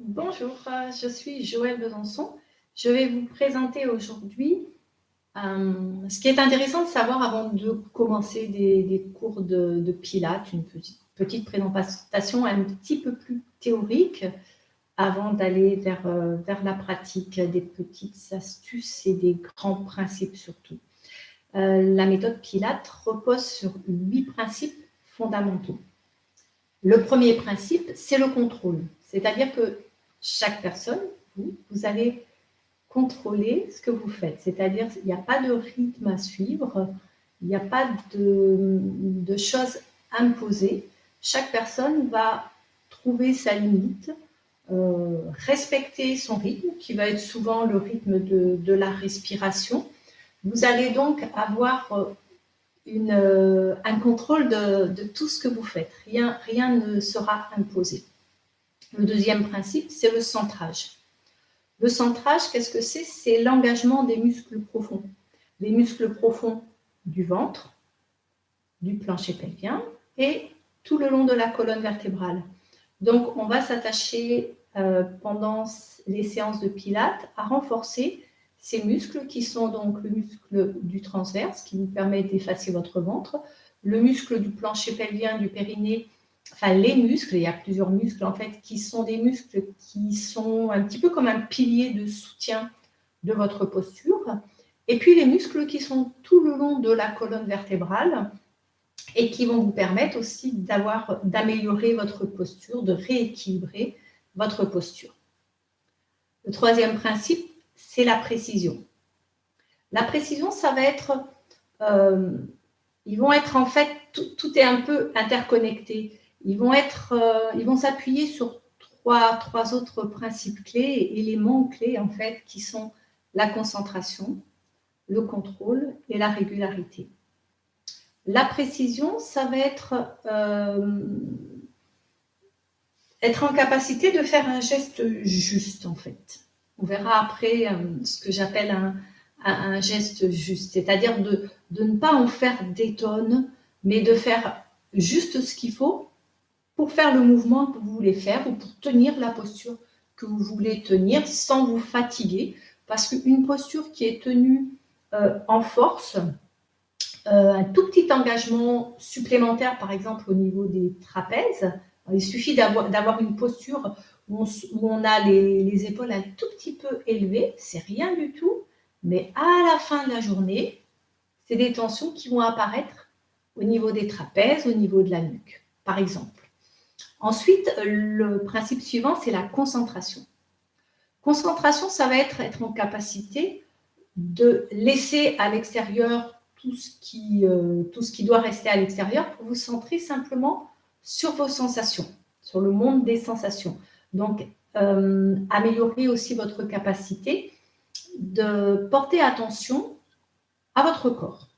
Bonjour, je suis Joëlle Besançon. Je vais vous présenter aujourd'hui ce qui est intéressant de savoir avant de commencer des cours de Pilates, une petite présentation un petit peu plus théorique avant d'aller vers la pratique, des petites astuces et des grands principes surtout. La méthode Pilates repose sur 8 principes fondamentaux. Le premier principe, c'est le contrôle, c'est-à-dire que chaque personne, vous allez contrôler ce que vous faites. C'est-à-dire qu'il n'y a pas de rythme à suivre, il n'y a pas de choses imposées. Chaque personne va trouver sa limite, respecter son rythme, qui va être souvent le rythme de la respiration. Vous allez donc avoir un contrôle de tout ce que vous faites. Rien ne sera imposé. Le deuxième principe, c'est le centrage. Le centrage, qu'est-ce que c'est? C'est l'engagement des muscles profonds. Les muscles profonds du ventre, du plancher pelvien et tout le long de la colonne vertébrale. Donc, on va s'attacher pendant les séances de Pilates à renforcer ces muscles qui sont donc le muscle du transverse qui vous permet d'effacer votre ventre, le muscle du plancher pelvien, du périnée, enfin les muscles, il y a plusieurs muscles en fait, qui sont des muscles qui sont un petit peu comme un pilier de soutien de votre posture, et puis les muscles qui sont tout le long de la colonne vertébrale et qui vont vous permettre aussi d'améliorer votre posture, de rééquilibrer votre posture. Le troisième principe, c'est la précision. La précision, ça va être, ils vont être en fait, tout est un peu interconnecté. Ils vont s'appuyer sur trois autres principes clés, éléments clés en fait, qui sont la concentration, le contrôle et la régularité. La précision, ça va être en capacité de faire un geste juste en fait. On verra après ce que j'appelle un geste juste, c'est-à-dire de ne pas en faire des tonnes, mais de faire juste ce qu'il faut pour faire le mouvement que vous voulez faire ou pour tenir la posture que vous voulez tenir sans vous fatiguer. Parce qu'une posture qui est tenue en force, un tout petit engagement supplémentaire, par exemple au niveau des trapèzes, il suffit d'avoir une posture où on a les épaules un tout petit peu élevées, c'est rien du tout, mais à la fin de la journée, c'est des tensions qui vont apparaître au niveau des trapèzes, au niveau de la nuque, par exemple. Ensuite, le principe suivant, c'est la concentration. Concentration, ça va être en capacité de laisser à l'extérieur tout ce qui doit rester à l'extérieur pour vous centrer simplement sur vos sensations, sur le monde des sensations. Donc, améliorer aussi votre capacité de porter attention à votre corps.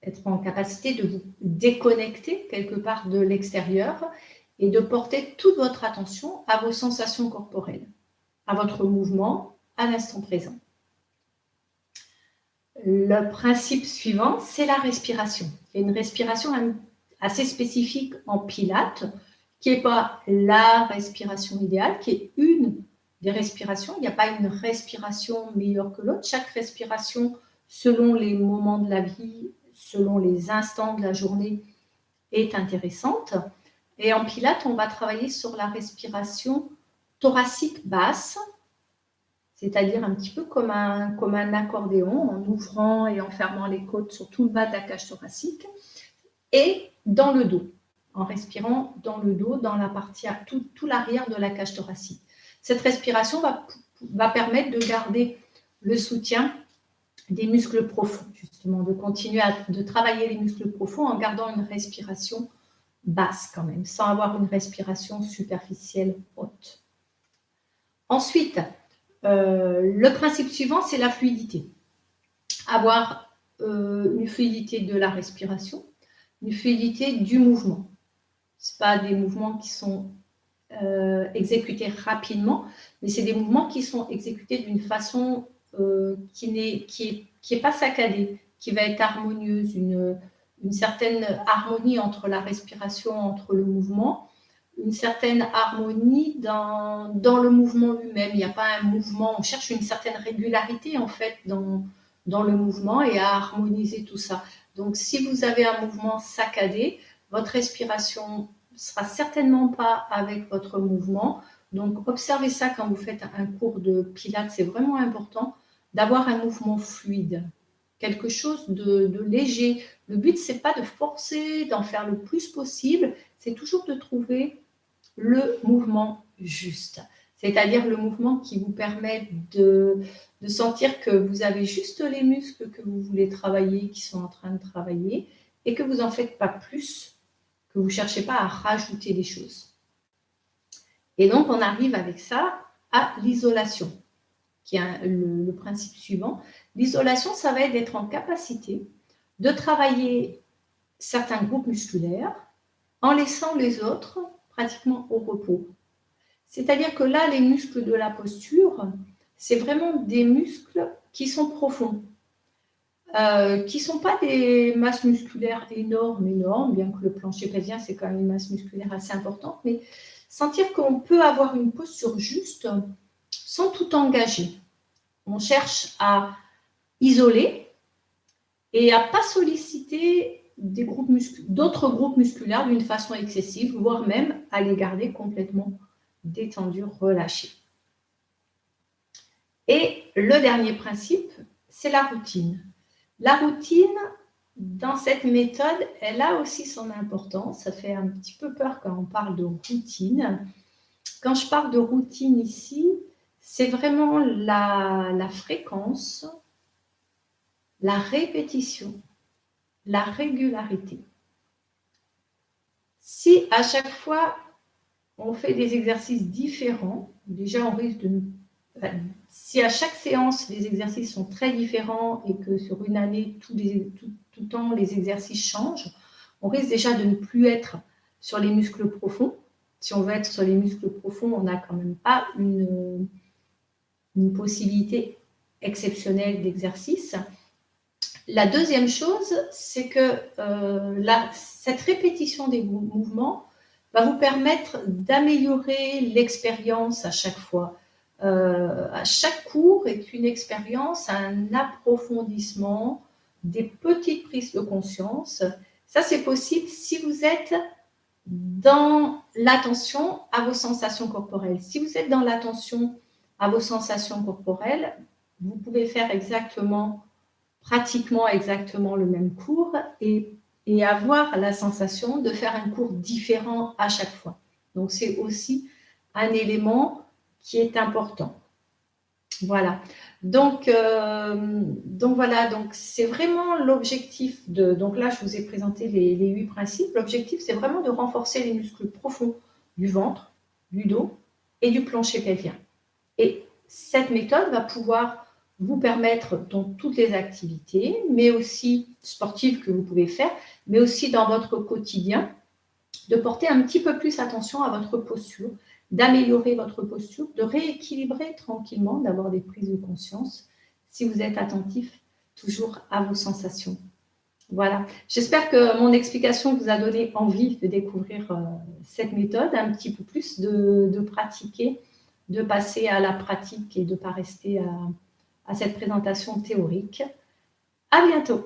Être en capacité de vous déconnecter quelque part de l'extérieur et de porter toute votre attention à vos sensations corporelles, à votre mouvement, à l'instant présent. Le principe suivant, c'est la respiration. Il y a une respiration assez spécifique en Pilates, qui n'est pas la respiration idéale, qui est une des respirations. Il n'y a pas une respiration meilleure que l'autre. Chaque respiration, selon les moments de la vie, selon les instants de la journée, est intéressante. Et en Pilates, on va travailler sur la respiration thoracique basse, c'est-à-dire un petit peu comme un accordéon, en ouvrant et en fermant les côtes sur tout le bas de la cage thoracique, et dans le dos, en respirant dans le dos, dans la partie, tout l'arrière de la cage thoracique. Cette respiration va permettre de garder le soutien des muscles profonds, justement, de continuer de travailler les muscles profonds en gardant une respiration basse quand même, sans avoir une respiration superficielle haute. Ensuite, le principe suivant, c'est la fluidité. Avoir une fluidité de la respiration, une fluidité du mouvement. Ce n'est pas des mouvements qui sont exécutés rapidement, mais c'est des mouvements qui sont exécutés d'une façon qui n'est pas saccadée, qui va être harmonieuse, une certaine harmonie entre la respiration, entre le mouvement, une certaine harmonie dans le mouvement lui-même. Il n'y a pas un mouvement, on cherche une certaine régularité en fait dans le mouvement et à harmoniser tout ça. Donc si vous avez un mouvement saccadé, votre respiration sera certainement pas avec votre mouvement. Donc observez ça quand vous faites un cours de pilates, c'est vraiment important d'avoir un mouvement fluide, quelque chose de léger. Le but, c'est pas de forcer, d'en faire le plus possible, c'est toujours de trouver le mouvement juste, c'est-à-dire le mouvement qui vous permet de sentir que vous avez juste les muscles que vous voulez travailler, qui sont en train de travailler, et que vous n'en faites pas plus, que vous ne cherchez pas à rajouter des choses. Et donc, on arrive avec ça à l'isolation, qui est le principe suivant. L'isolation, ça va être d'être en capacité de travailler certains groupes musculaires en laissant les autres pratiquement au repos. C'est-à-dire que là, les muscles de la posture, c'est vraiment des muscles qui sont profonds, qui ne sont pas des masses musculaires énormes, bien que le plancher pelvien, c'est quand même une masse musculaire assez importante, mais sentir qu'on peut avoir une posture juste sans tout engager. On cherche à isoler et à ne pas solliciter d'autres groupes musculaires d'une façon excessive, voire même à les garder complètement détendus, relâchés. Et le dernier principe, c'est la routine. La routine, dans cette méthode, elle a aussi son importance. Ça fait un petit peu peur quand on parle de routine. Quand je parle de routine ici, c'est vraiment la fréquence, la répétition, la régularité. Si à chaque fois on fait des exercices différents, déjà on risque de... si à chaque séance les exercices sont très différents et que sur une année tout le temps les exercices changent, on risque déjà de ne plus être sur les muscles profonds. Si on veut être sur les muscles profonds, on n'a quand même pas une possibilité exceptionnelle d'exercice. La deuxième chose, c'est que cette répétition des mouvements va vous permettre d'améliorer l'expérience à chaque fois. À chaque cours est une expérience, un approfondissement, des petites prises de conscience. Ça, c'est possible si vous êtes dans l'attention à vos sensations corporelles. Si vous êtes dans l'attention à vos sensations corporelles, vous pouvez faire pratiquement exactement le même cours et avoir la sensation de faire un cours différent à chaque fois. Donc, c'est aussi un élément qui est important. Voilà. Donc voilà, donc c'est vraiment l'objectif de... Donc là, je vous ai présenté les 8 principes. L'objectif, c'est vraiment de renforcer les muscles profonds du ventre, du dos et du plancher pelvien. Et cette méthode va pouvoir vous permettre dans toutes les activités, mais aussi sportives que vous pouvez faire, mais aussi dans votre quotidien, de porter un petit peu plus attention à votre posture, d'améliorer votre posture, de rééquilibrer tranquillement, d'avoir des prises de conscience, si vous êtes attentif toujours à vos sensations. Voilà, j'espère que mon explication vous a donné envie de découvrir cette méthode, un petit peu plus de pratiquer, de passer à la pratique et de ne pas rester à cette présentation théorique. À bientôt!